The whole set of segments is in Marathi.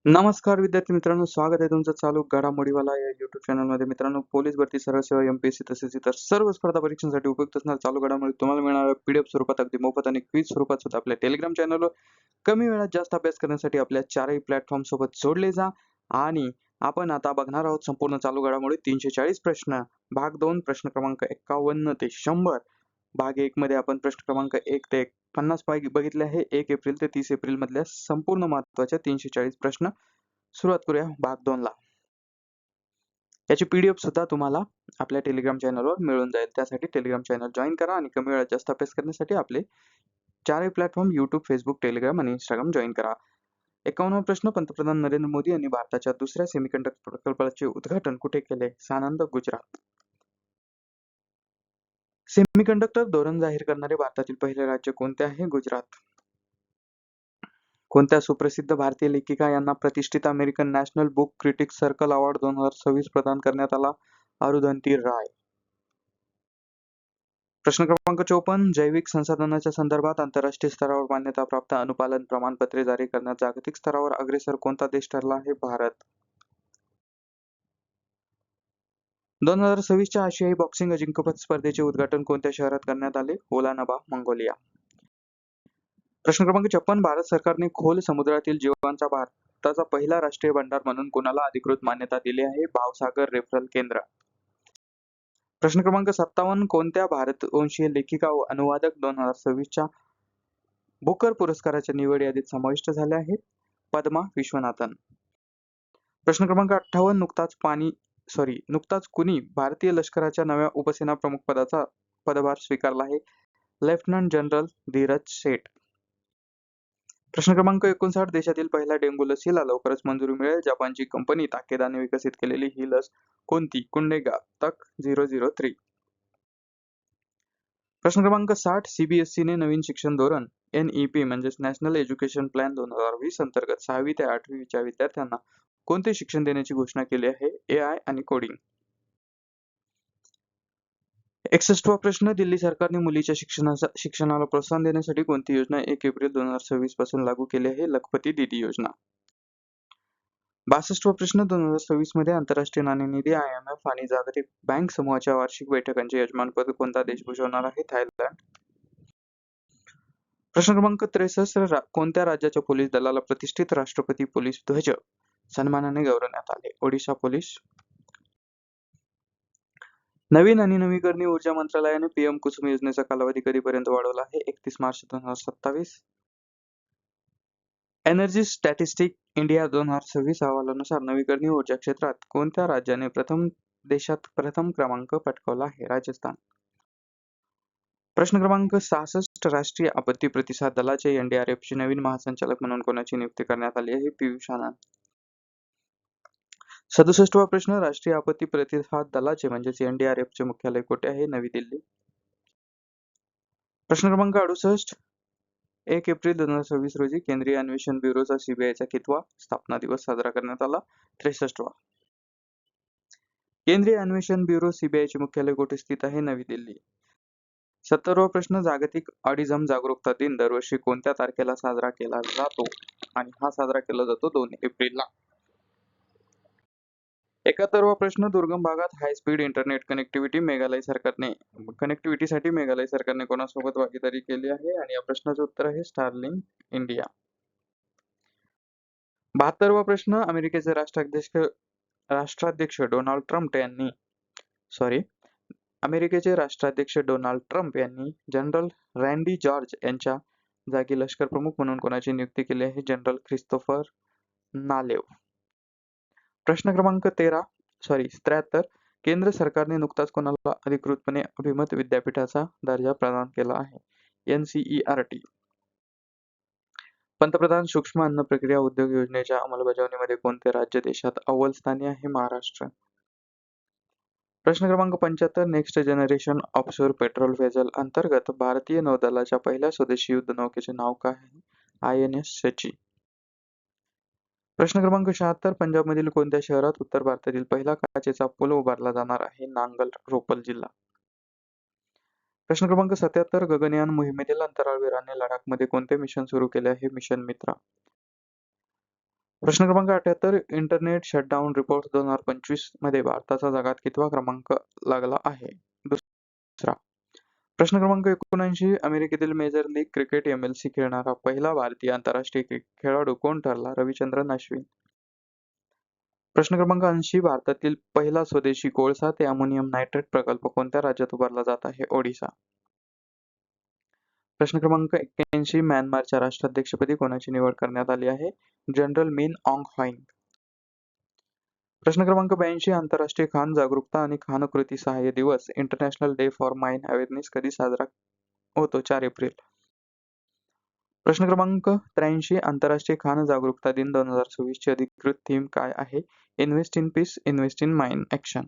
नमस्कार विद्यार्थी मित्रांनो, स्वागत आहे तुमचं चालू घडामोडीवाला या YouTube चॅनलमध्ये. मित्रांनो, पोलीस भरती, सरळ सेवा, MPSC तसेच इतर सर्व स्पर्धा परीक्षांसाठी उपयुक्त असणाऱ्या चालू घडामोडी तुम्हाला मिळणार PDF स्वरूपात अगदी मोफत आणि क्विज स्वरूपात सुद्धा आपल्या टेलिग्राम चॅनलवर. कमी वेळात जास्त अभ्यास करण्यासाठी आपल्या चारही प्लॅटफॉर्म सोबत जोडले जा. आणि आपण आता बघणार आहोत संपूर्ण चालू घडामोडी 340 प्रश्न, भाग 2 प्रश्न क्रमांक 51 ते 100. भाग 1 मध्ये आपण प्रश्न क्रमांक 1 ते 50 बघितले आहे. 1 एप्रिल ते 30 एप्रिल मधल्या संपूर्ण महत्त्वाच्या 340 प्रश्न. सुरुवात करूया भाग 2 ला. याची PDF सुद्धा तुम्हाला आपल्या टेलिग्राम चॅनलवर मिळून जाईल. त्यासाठी टेलिग्राम चॅनल जॉइन करा आणि कमी वेळात जास्त अभ्यास करण्यासाठी आपले चारही प्लॅटफॉर्म YouTube, Facebook, टेलिग्राम आणि Instagram जॉइन करा. 51वा प्रश्न, पंतप्रधान नरेंद्र मोदी यांनी भारताच्या दुसऱ्या सेमीकंडक्टर प्रकल्पाचे उद्घाटन कुठे केले? सानंद, गुजरात. सेमीकंडक्टर धोरण जाहीर करणारे भारतातील पहिले राज्य कोणते आहे? गुजरात. कोणत्या सुप्रसिद्ध भारतीय लेखिका यांना प्रतिष्ठित American national book critics circle award 2026 प्रदान करण्यात आला? अरुंधती राय. प्रश्न क्रमांक 54, जैविक संसाधनाच्या संदर्भात आंतरराष्ट्रीय स्तरावर मान्यता प्राप्त अनुपालन प्रमाणपत्रे जारी करण्यात जागतिक स्तरावर अग्रेसर कोणता देश ठरला आहे? भारत. 2026 च्या आशियाई बॉक्सिंग अजिंक्यपद स्पर्धेचे उद्घाटन कोणत्या शहरात करण्यात आले? Ulaanbaatar, Mongolia. प्रश्न क्रमांक 56, भारत सरकारने खोल समुद्रातील जीवांचा भारताचा पहिला राष्ट्रीय भांडार म्हणून कोणाला अधिकृत मान्यता दिली आहे? भावसागर रेफरल केंद्र. प्रश्न क्रमांक 57, कोणत्या भारतवंशीय लेखिका व अनुवादक 2026 च्या बुकर पुरस्काराच्या निवड यादीत समाविष्ट झाल्या आहेत? पद्मा विश्वनाथन. प्रश्न क्रमांक 58, नुकताच कुणी भारतीय लष्कराच्या नव्या उपसेना प्रमुख पदाचा पदभार स्वीकारला आहे? लेफ्टनंट जनरल धीरज सेठ. प्रश्न क्रमांक 59, देशातील पहिल्या डेंग्यू लसीला लवकरच मंजुरी मिळेल. जपानची कंपनी ताकेदाने विकसित केलेली ही लस कोणती? कुंडेगा तक 003. प्रश्न क्रमांक 60, CBSE ने नवीन शिक्षण धोरण NEP म्हणजेच नॅशनल एज्युकेशन प्लॅन 2020 अंतर्गत 6वी ते 8वी च्या विद्यार्थ्यांना कोणते शिक्षण देण्याची घोषणा केली आहे? AI आणि कोडिंग. 61वा प्रश्न, दिल्ली सरकारने मुलीच्या शिक्षणाला प्रोत्साहन देण्यासाठी कोणती योजना 1 एप्रिल 2026 पासून लागू केली आहे? लखपती दीदी योजना. 62वा प्रश्न, 2026 मध्ये आंतरराष्ट्रीय नाणेनिधी IMF आणि जागतिक बँक समूहाच्या वार्षिक बैठकांचे यजमानपद कोणता देश भूषवणार आहे? थायलंड. प्रश्न क्रमांक 63, कोणत्या राज्याच्या पोलीस दलाला प्रतिष्ठित राष्ट्रपती पोलीस ध्वज सन्मानाने गौरवण्यात आले? ओडिशा पोलीस. नवीन आणि नवीकरणीय ऊर्जा मंत्रालयाने PM कुसुम योजनेचा कालावधी कधीपर्यंत वाढवला आहे? 31 मार्च 2027. एनर्जी स्टॅटिस्टिक इंडिया 2026 अहवालानुसार नवीकरणीय ऊर्जा क्षेत्रात कोणत्या राज्याने देशात प्रथम क्रमांक पटकावला आहे? राजस्थान. प्रश्न क्रमांक 66, राष्ट्रीय आपत्ती प्रतिसाद दलाचे NDRF चे नवीन महासंचालक म्हणून कोणाची नियुक्ती करण्यात आली आहे? पियुष आनंद. 67वा प्रश्न, राष्ट्रीय आपत्ती प्रतिसाद दलाचे म्हणजेच NDRF चे मुख्यालय कोठे आहे? नवी दिल्ली. प्रश्न क्रमांक 68, 1 एप्रिल 2026 रोजी केंद्रीय अन्वेषण ब्युरोचा CBIचा कितवा स्थापना दिवस साजरा करण्यात आला? 63वा. केंद्रीय अन्वेषण ब्युरो CBI चे मुख्यालय कोठे स्थित आहे? नवी दिल्ली. 70वा प्रश्न, जागतिक ऑटिझम जागरूकता दिन दरवर्षी कोणत्या तारखेला साजरा केला जातो? आणि हा साजरा केला जातो 2 एप्रिलला. 71वा प्रश्न, दुर्गम भागात हाय स्पीड इंटरनेट कनेक्टिव्हिटीसाठी मेघालय सरकारने कोणासोबत भागीदारी केली आहे? आणि या प्रश्नाचे उत्तर आहे स्टारलिंक इंडिया. 72वा प्रश्न, अमेरिकेचे राष्ट्राध्यक्ष डोनाल्ड ट्रम्प यांनी जनरल रँडी जॉर्ज यांच्या जागी लष्कर प्रमुख म्हणून कोणाची नियुक्ती केली आहे? जनरल ख्रिस्तोफर नालेव. प्रश्न क्रमांक 73, केंद्र सरकारने नुकताच कोणाला अधिकृतपणे अभिमत विद्यापीठाचा दर्जा प्रदान केला आहे? NCERT. पंतप्रधान सूक्ष्म अन्न प्रक्रिया उद्योग योजनेच्या अंमलबजावणीमध्ये कोणते राज्य देशात अव्वल स्थानी आहे? महाराष्ट्र. प्रश्न क्रमांक 75, next generation offshore petrol vessel अंतर्गत भारतीय नौदलाच्या पहिल्या स्वदेशी युद्धनौकेचे नाव काय आहे? INS शची. प्रश्न क्रमांक 76, पंजाबमधील कोणत्या शहरात उत्तर भारतातील पहिला काचेचा पूल उभारला जाणार आहे? नांगल, रोपल जिल्हा. प्रश्न क्रमांक 77, गगनयान मोहिमेतील अंतराळवीरांनी लडाखमध्ये कोणते मिशन सुरू केले आहे? मिशन मित्रा. प्रश्न क्रमांक 78, इंटरनेट शटडाऊन रिपोर्ट 2025 मध्ये भारताचा जगात कितवा क्रमांक लागला आहे? दुसरा. प्रश्न क्रमांक 79, अमेरिकेतील मेजर लीग क्रिकेट MLC खेळणारा पहिला भारतीय आंतरराष्ट्रीय खेळाडू कोण ठरला? रविचंद्रन अश्विन. प्रश्न क्रमांक 80, भारतातील पहिला स्वदेशी कोळसा ते अमोनियम नायट्रेट प्रकल्प कोणत्या राज्यात उभारला जात आहे? ओडिशा. प्रश्न क्रमांक 81, म्यानमारच्या राष्ट्राध्यक्षपदी कोणाची निवड करण्यात आली आहे? General Min Aung Hlaing. प्रश्न क्रमांक 82, आंतरराष्ट्रीय खान जागरूकता आणि खानकृती सहाय्य दिवस international day for mine awareness कधी साजरा होतो? 4 एप्रिल. प्रश्न क्रमांक 83, आंतरराष्ट्रीय खान जागरूकता दिन 2026 ची अधिकृत थीम काय आहे? Invest in peace, invest in mine action.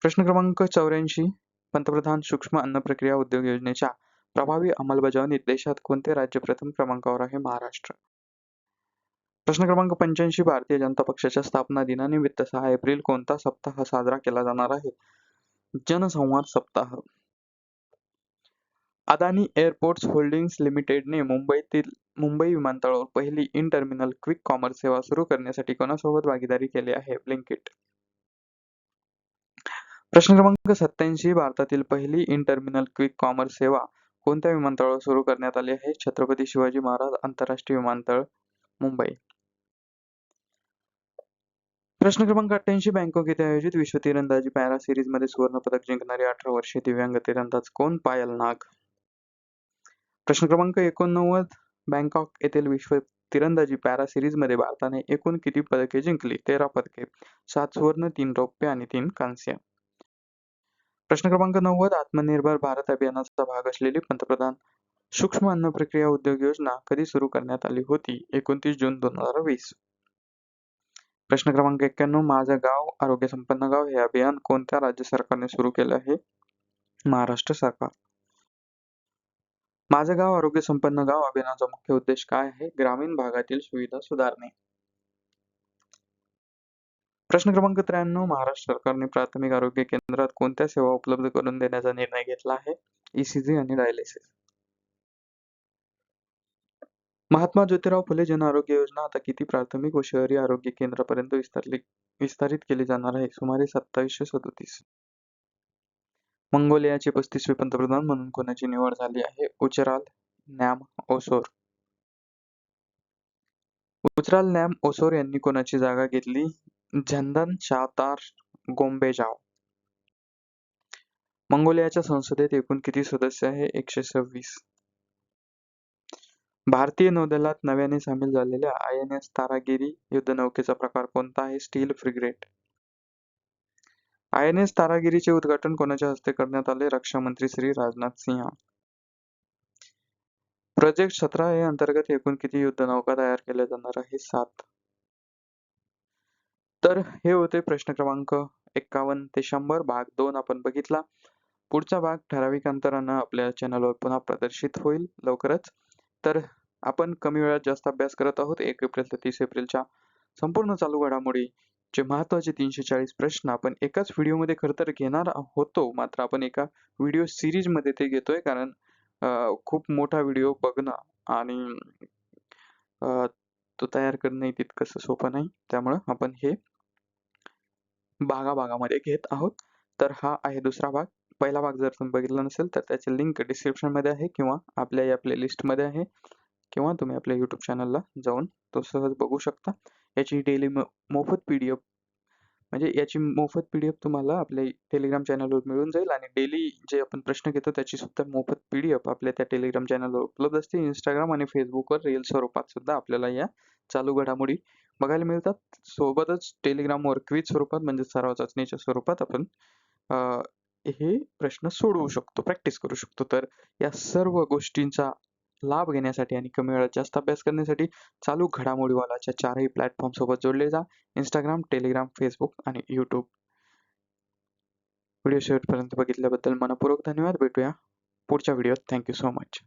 प्रश्न क्रमांक 84, पंतप्रधान सूक्ष्म अन्न प्रक्रिया उद्योग योजनेच्या प्रभावी अंमलबजावणीत देशात कोणते राज्य प्रथम क्रमांकावर आहे? महाराष्ट्र. प्रश्न क्रमांक 85, भारतीय जनता पक्षाच्या स्थापना दिनानिमित्त 6 एप्रिल कोणता सप्ताह साजरा केला जाणार आहे? जनसंवाद सप्ताह. अदानी एअरपोर्ट्स होल्डिंग्ज लिमिटेडने मुंबई विमानतळावर पहिली इन टर्मिनल क्विक कॉमर्स सेवा सुरू करण्यासाठी कोणासोबत भागीदारी केली आहे? ब्लिंकिट. प्रश्न क्रमांक 87, भारतातील पहिली इन टर्मिनल क्विक कॉमर्स सेवा कोणत्या विमानतळावर सुरू करण्यात आली आहे? छत्रपती शिवाजी महाराज आंतरराष्ट्रीय विमानतळ, मुंबई. प्रश्न क्रमांक 88, बँकॉक येथे आयोजित विश्व तिरंदाजी पॅरा सिरीज मध्ये सुवर्ण पदक जिंकणारी 18 वर्षीय दिव्यांग तिरंदाज कोण? पायल नाग. प्रश्न क्रमांक 89, बँकॉक येथील विश्व तिरंदाजी पॅरा सिरीज मध्ये भारताने एकूण किती पदके जिंकली? 13 पदके, 7 सुवर्ण, 3 रौप्य आणि 3 कांस्य. प्रश्न क्रमांक 90, आत्मनिर्भर भारत अभियानाचा भाग असलेली पंतप्रधान सूक्ष्म अन्न प्रक्रिया उद्योग योजना कधी सुरू करण्यात आली होती? 29 जून 2020. प्रश्न क्रमांक 91, माझं गाव आरोग्य संपन्न गाव हे अभियान कोणत्या राज्य सरकारने सुरू केले आहे? महाराष्ट्र सरकार. माझं गाव आरोग्य संपन्न गाव अभियानाचा मुख्य उद्देश काय आहे? ग्रामीण भागातील सुविधा सुधारणे. प्रश्न क्रमांक 93, महाराष्ट्र सरकारने प्राथमिक आरोग्य केंद्रात कोणत्या सेवा उपलब्ध करून देण्याचा निर्णय घेतला आहे? ECG आणि डायलिसिस. महात्मा ज्योतिराव फुले जन आरोग्य योजना आता किती प्राथमिक व शहरी आरोग्य केंद्रापर्यंत विस्तारित केली जाणार आहे? सुमारे 2737. मंगोलियाचे 35वे पंतप्रधान म्हणून कोणाची निवड झाली आहे? उचराल नॅम ओसोर. उचराल नॅम ओसोर यांनी कोणाची जागा घेतली? झंदन शातार गोंबेजाव. मंगोलियाच्या संसदेत एकूण किती सदस्य आहे? 126. भारतीय नौदलात नव्याने सामील झालेल्या INS तारागिरी युद्धनौकेचा प्रकार कोणता आहे? Steel frigate. INS तारागिरीचे उद्घाटन कोणाच्या हस्ते करण्यात आले? रक्षा मंत्री श्री राजनाथ सिंह. प्रोजेक्ट 17 या अंतर्गत एकूण किती युद्धनौका तयार केल्या जाणार आहे? 7. तर हे होते प्रश्न क्रमांक 51 ते 100 भाग 2 आपण बघितला. पुढचा भाग ठराविक अंतरानं आपल्या चॅनलवर पुन्हा प्रदर्शित होईल लवकरच. तर आपण कमी वेळात जास्त अभ्यास करत आहोत. 1 एप्रिल ते 30 एप्रिलच्या संपूर्ण चालू घडामोडीचे महत्त्वाचे 340 प्रश्न आपण एकाच व्हिडिओमध्ये खरं तर घेणार होतो, मात्र आपण एका व्हिडिओ सिरीजमध्ये ते घेतोय, कारण खूप मोठा व्हिडिओ बघणं आणि तो तयार करणंही तितकंसं सोपं नाही. त्यामुळं आपण हे भागाभागामध्ये घेत आहोत. तर हा आहे दुसरा भाग. पहिला भाग जर तुम्ही बघितला नसेल तर त्याची लिंक डिस्क्रिप्शनमध्ये आहे किंवा आपल्या या प्लेलिस्टमध्ये आहे, किंवा तुम्ही आपल्या YouTube चॅनलला जाऊन तो सहज बघू शकता. याची डेली मोफत PDF म्हणजे याची मोफत PDF तुम्हाला आपल्या टेलिग्राम चॅनलवर मिळून जाईल, आणि डेली जे आपण प्रश्न घेतो त्याची सुद्धा मोफत PDF आपल्या त्या टेलिग्राम चॅनलवर उपलब्ध असते. Instagram आणि Facebookवर रील स्वरूपात सुद्धा आपल्याला या चालू घडामोडी बघायला मिळतात. सोबतच टेलिग्रामवर क्विज स्वरूपात म्हणजे सराव चाचणीच्या स्वरूपात आपण हे प्रश्न सोडवू शकतो, प्रॅक्टिस करू शकतो. तर या सर्व गोष्टींचा लाभ घेण्यासाठी आणि कमी वेळात जास्त अभ्यास करण्यासाठी चालू घडामोडीवालाच्या 4ही प्लॅटफॉर्म सोबत जोडले जा. Instagram, Telegram, Facebook आणि YouTube. व्हिडिओ शेवटपर्यंत बघितल्याबद्दल मनपूर्वक धन्यवाद. भेटूया पुढच्या व्हिडिओत. Thank you so much.